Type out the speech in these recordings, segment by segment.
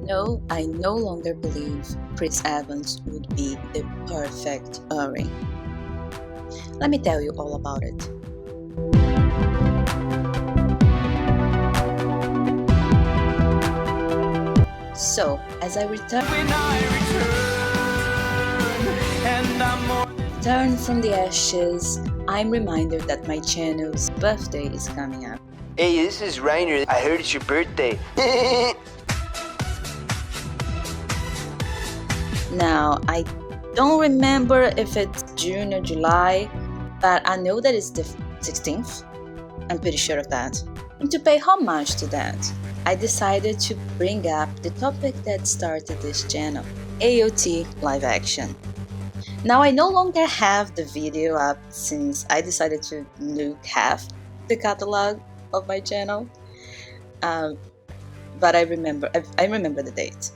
No, I no longer believe Chris Evans would be the perfect Erwin. Let me tell you all about it. So, as I return from the ashes, I'm reminded that my channel's birthday is coming up. Hey, this is Rainer. I heard it's your birthday. Now, I don't remember if it's June or July, but I know that it's the 16th. I'm pretty sure of that. And to pay homage to that, I decided to bring up the topic that started this channel, AoT LiveAction. Now, I no longer have the video up since I decided to nuke half the catalog of my channel, but I remember the date,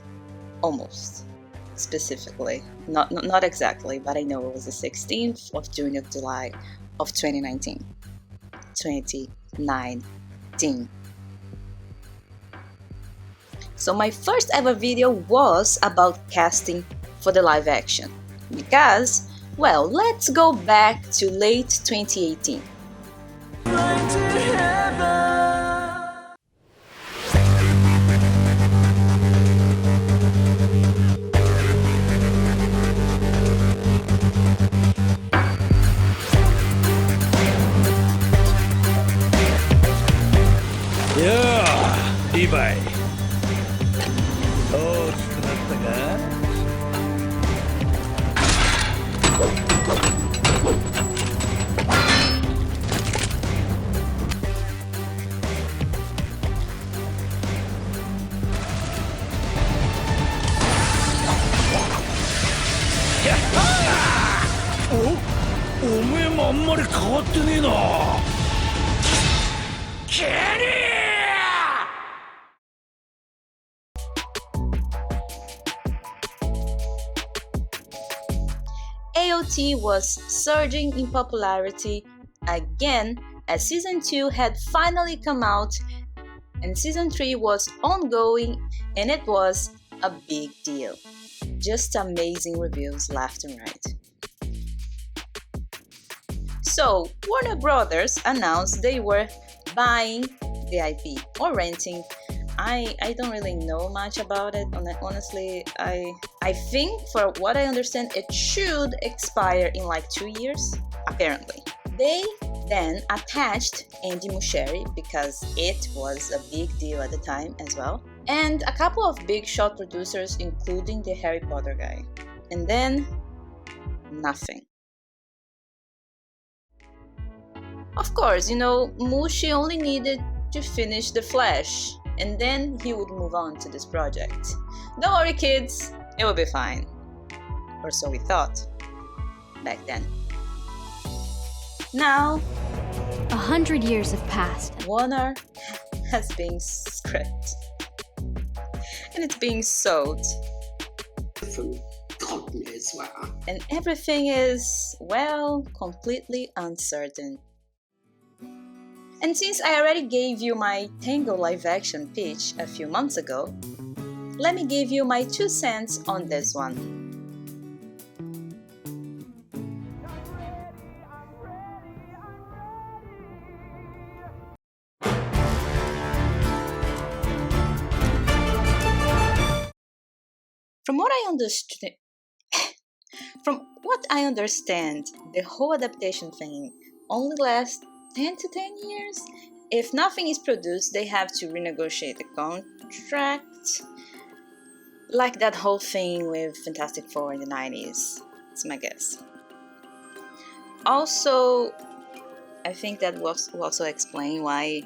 almost specifically, not exactly, but I know it was the 16th of June of July of 2019. So my first ever video was about casting for the live action because, well, let's go back to late 2018. Yeah, Levi. Oh, 大きくなったか? Oh, おめえもあんまり変わってねえな。ケニー! AoT was surging in popularity again as Season 2 had finally come out and Season 3 was ongoing, and it was a big deal. Just amazing reviews left and right. So, Warner Brothers announced they were buying the IP or renting. I don't really know much about it. Honestly, I think, for what I understand, it should expire in like 2 years, apparently. They then attached Andy Muschie because it was a big deal at the time as well, and a couple of big shot producers, including the Harry Potter guy. And then, nothing. Of course, you know, Muschie only needed to finish The Flash, and then he would move on to this project. Don't worry, kids, it will be fine. Or so we thought back then. Now, 100 years have passed. Warner has been scrapped, and it's being sold. And everything is, well, completely uncertain. And since I already gave you my Tango live action pitch a few months ago, let me give you my 2 cents on this one. From what I understand, the whole adaptation thing only lasts 10 to 10 years. If nothing is produced, they have to renegotiate the contract. Like that whole thing with Fantastic Four in the 90s. It's my guess. Also, I think that will also explain why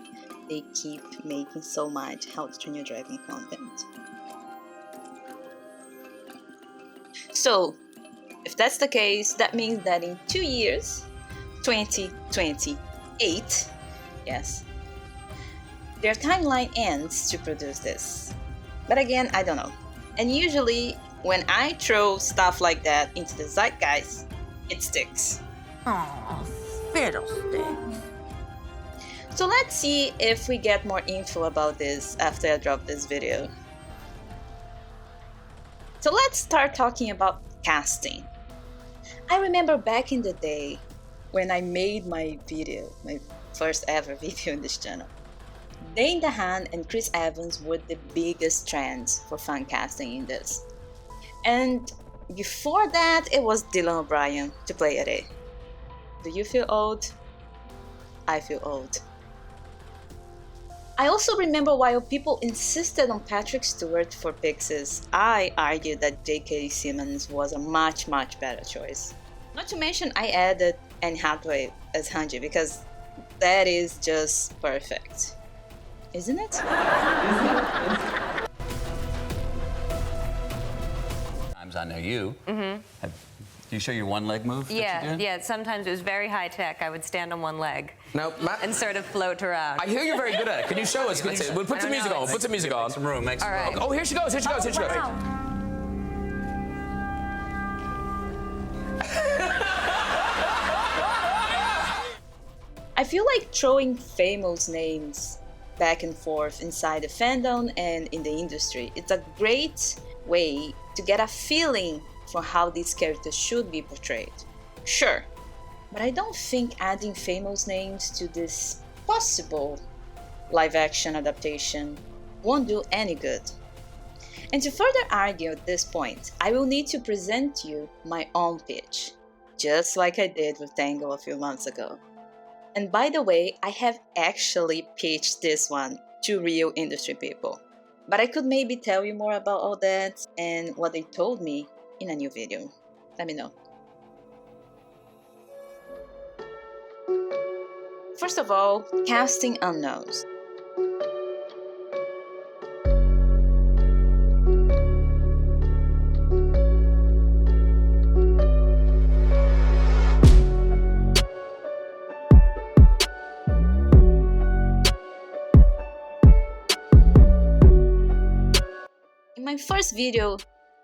they keep making so much How to Train Your Dragon content. So, if that's the case, that means that in 2 years, 2028, yes, their timeline ends to produce this. But again, I don't know. And usually, when I throw stuff like that into the zeitgeist, it sticks. Aw, fiddlesticks. So let's see if we get more info about this after I drop this video. So let's start talking about casting. I remember back in the day when I made my video, my first ever video in this channel. Dane DeHaan and Chris Evans were the biggest trends for fan casting in this. And before that, it was Dylan O'Brien to play A. Do you feel old? I feel old. I also remember while people insisted on Patrick Stewart for Pixies, I argued that J.K. Simmons was a much better choice. Not to mention I added Anne Hathaway as Hanji because that is just perfect. Isn't it? Times I know you. Do you show your one leg move? Yeah. Sometimes it was very high tech. I would stand on one leg. No, and sort of float around. I hear you're very good at it. Can you show us? We'll put some music on. Put some music on. Make some room. Make some room. Oh, here she goes. Here she goes. Here she goes. I feel like throwing famous names back and forth inside the fandom and in the industry. It's a great way to get a feeling for how these characters should be portrayed. Sure, but I don't think adding famous names to this possible live-action adaptation won't do any good. And to further argue at this point, I will need to present you my own pitch, just like I did with Tango a few months ago. And by the way, I have actually pitched this one to real industry people. But I could maybe tell you more about all that and what they told me in a new video. Let me know. First of all, casting unknowns. In my first video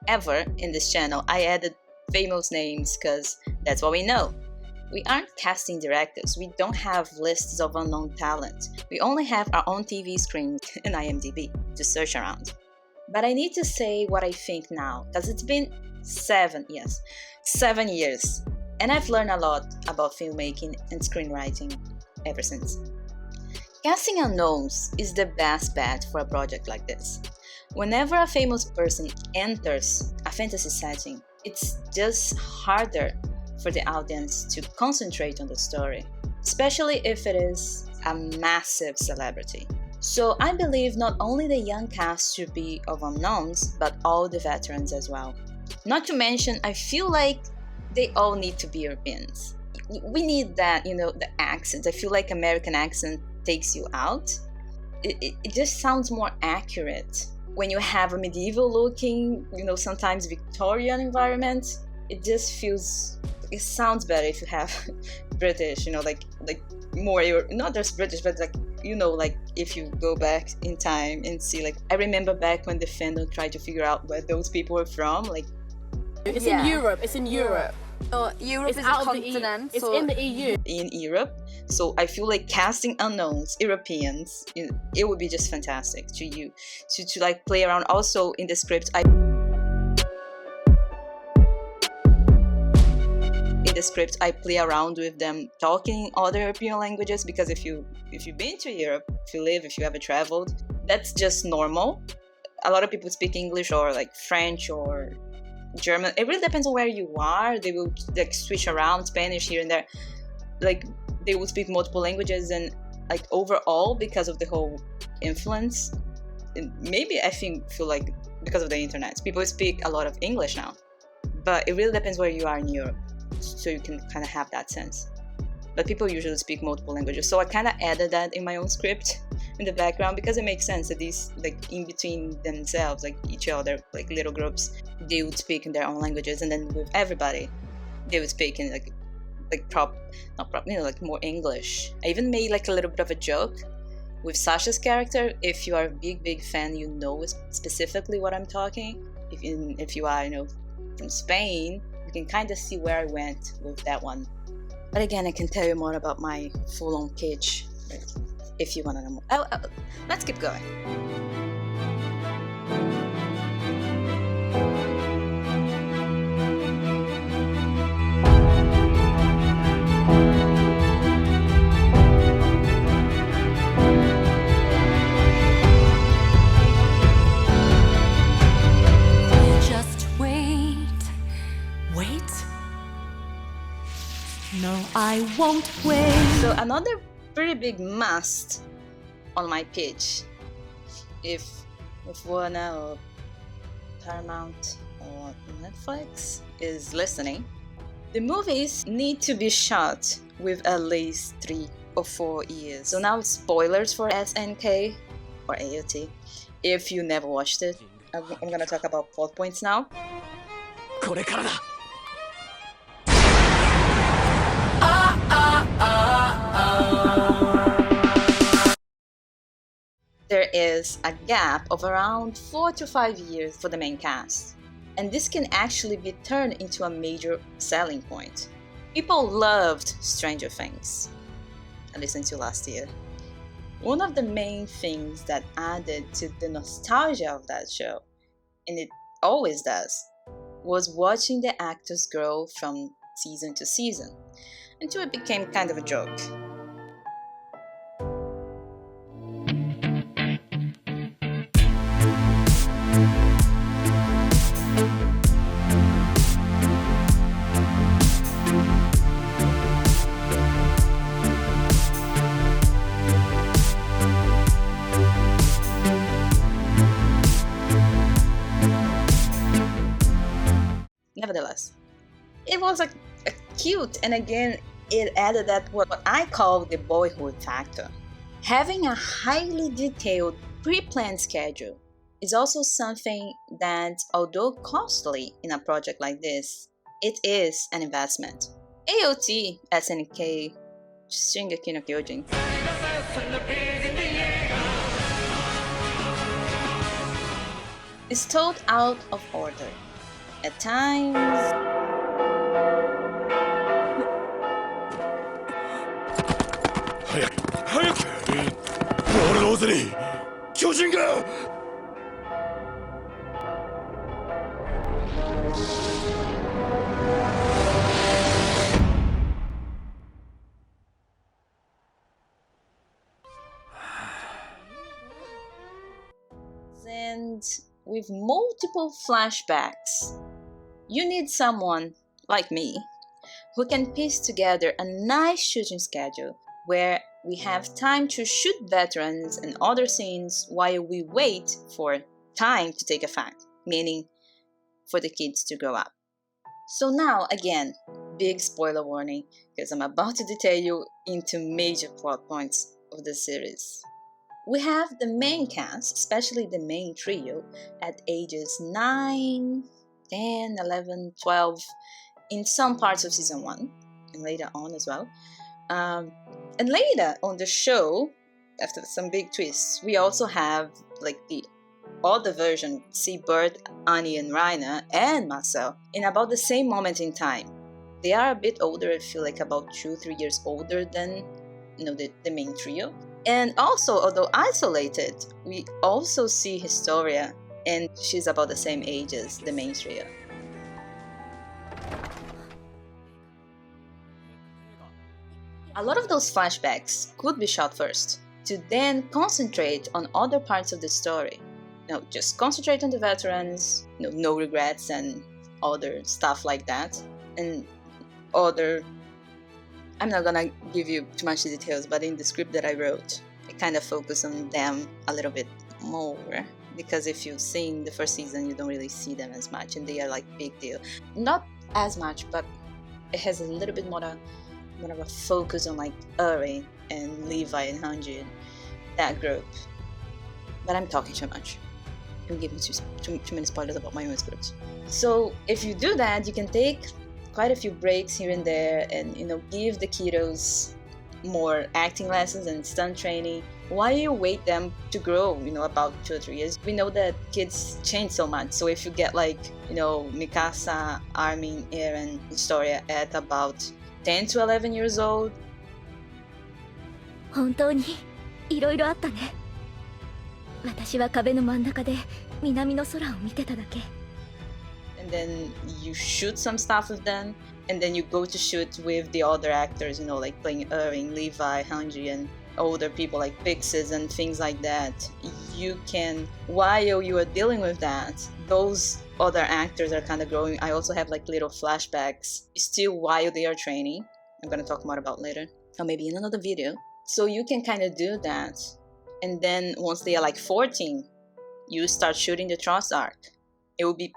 ever in this channel, I added famous names because that's what we know. We aren't casting directors, we don't have lists of unknown talent. We only have our own TV screens and IMDb to search around. But I need to say what I think now, because it's been 7 years, and I've learned a lot about filmmaking and screenwriting ever since. Casting unknowns is the best bet for a project like this. Whenever a famous person enters a fantasy setting, it's just harder for the audience to concentrate on the story, especially if it is a massive celebrity. So I believe not only the young cast should be of unknowns, but all the veterans as well. Not to mention, I feel like they all need to be Europeans. We need that, the accent. I feel like American accent takes you out. It just sounds more accurate. When you have a medieval looking, sometimes Victorian environment, it sounds better if you have British, like more, not just British, but if you go back in time and see, I remember back when the fandom tried to figure out where those people were from, It's in Europe. It's in Europe. Europe It's is out a of the continent. It's in the EU. in Europe. So I feel like casting unknowns, Europeans, it would be just fantastic to play around. Also in the script, I play around with them talking other European languages, because if you've been to Europe, if you ever traveled, that's just normal. A lot of people speak English or French or German. It really depends on where you are. They will switch around, Spanish here and there. They will speak multiple languages, and overall, because of the whole influence, maybe I feel like because of the internet, people speak a lot of English now. But it really depends where you are in Europe, so you can kind of have that sense. But people usually speak multiple languages, so I kind of added that in my own script in the background, because it makes sense that these in between themselves, each other, little groups, they would speak in their own languages, and then with everybody they would speak in more English. I even made a little bit of a joke with Sasha's character. If you are a big fan, you know specifically what I'm talking. If you are from Spain, you can kind of see where I went with that one. But again, I can tell you more about my full-on pitch if you want to know more. Let's keep going. I won't wait. So another pretty big must on my pitch, if Warner or Paramount or Netflix is listening, the movies need to be shot with at least 3 or 4 years. So now spoilers for SNK or AoT. If you never watched it, I'm gonna talk about plot points now. これからだ There is a gap of around 4 to 5 years for the main cast, and this can actually be turned into a major selling point. People loved Stranger Things, I listened to last year. One of the main things that added to the nostalgia of that show, and it always does, was watching the actors grow from season to season, until it became kind of a joke. Nevertheless, it was a cute, and again, it added that what I call the boyhood factor. Having a highly detailed, pre-planned schedule is also something that, although costly in a project like this, it is an investment. AoT SNK Shingeki no Kyojin is told out of order. At times, 早く早くボールドーズリー巨人が and with multiple flashbacks, you need someone like me who can piece together a nice shooting schedule where we have time to shoot veterans and other scenes while we wait for time to take effect, meaning for the kids to grow up. So now, again, big spoiler warning, because I'm about to detail you into major plot points of the series. We have the main cast, especially the main trio, at ages 9, 10, 11, 12, in some parts of season 1, and later on as well. And later on the show, after some big twists, we also have like the other version, see Bert, Annie, and Rainer, and Marcel, in about the same moment in time. They are a bit older, I feel like about 2-3 years older than the main trio. And also, although isolated, we also see Historia, and she's about the same age as the main trio. A lot of those flashbacks could be shot first, to then concentrate on other parts of the story. Just concentrate on the veterans, no regrets and other stuff like that. And other... I'm not gonna give you too much details, but in the script that I wrote, I kind of focus on them a little bit more, because if you've seen the first season, you don't really see them as much, and they are like big deal. Not as much, but it has a little bit more of a focus on like Erwin and Levi and Hanji and that group. But I'm talking too much. I'm giving too many spoilers about my own script. So if you do that, you can take quite a few breaks here and there, and give the kiddos more acting lessons and stunt training while you wait them to grow, about 2 or 3 years. We know that kids change so much, so if you get like Mikasa, Armin, Eren, Historia at about 10 to 11 years old, 本当にいろいろあったね。私は壁の真ん中で南の空を見てただけ。 and then you shoot some stuff with them, and then you go to shoot with the other actors, like playing Erwin, Levi, Hanji, and older people like Pixis and things like that. You can, while you are dealing with that, those other actors are kind of growing. I also have like little flashbacks still while they are training, I'm gonna talk more about later, or maybe in another video. So you can kind of do that, and then once they are like 14, you start shooting the Trust arc. It will be,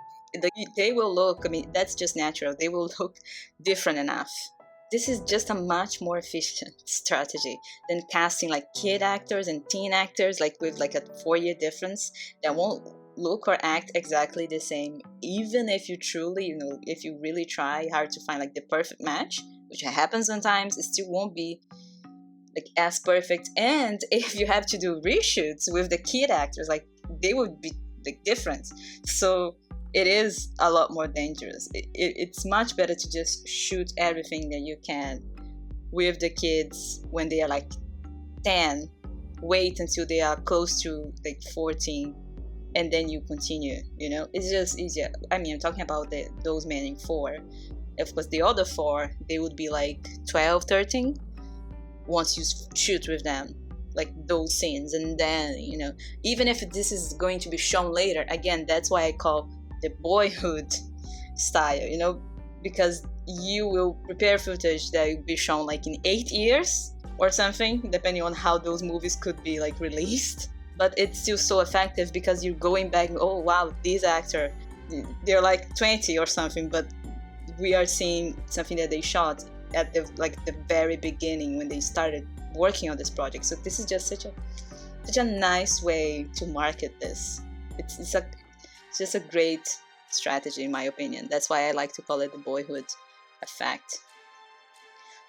they will look, I mean, that's just natural, they will look different enough. This is just a much more efficient strategy than casting like kid actors and teen actors, like with like a 4-year difference that won't look or act exactly the same. Even if you truly, you know, if you really try hard to find like the perfect match, which happens sometimes, it still won't be like as perfect. And if you have to do reshoots with the kid actors, like they would be like different. So it is a lot more dangerous. It's much better to just shoot everything that you can with the kids when they are like 10, wait until they are close to like 14, and then you continue, you know? It's just easier. I mean, I'm talking about those remaining 4. Of course, the other 4, they would be like 12, 13 once you shoot with them, like those scenes. And then, you know, even if this is going to be shown later, again, that's why I call the Boyhood style, you know, because you will prepare footage that will be shown like in 8 years or something, depending on how those movies could be like released. But it's still so effective because you're going back, oh wow, this actor, they're like 20 or something, but we are seeing something that they shot at the very beginning when they started working on this project. So this is just such a nice way to market this. It's just a great strategy in my opinion. That's why I like to call it the Boyhood effect.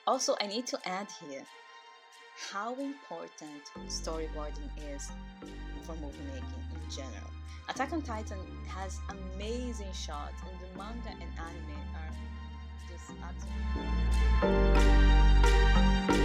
Also, I need to add here how important storyboarding is for movie making in general. Attack on Titan has amazing shots, and the manga and anime are just absolutely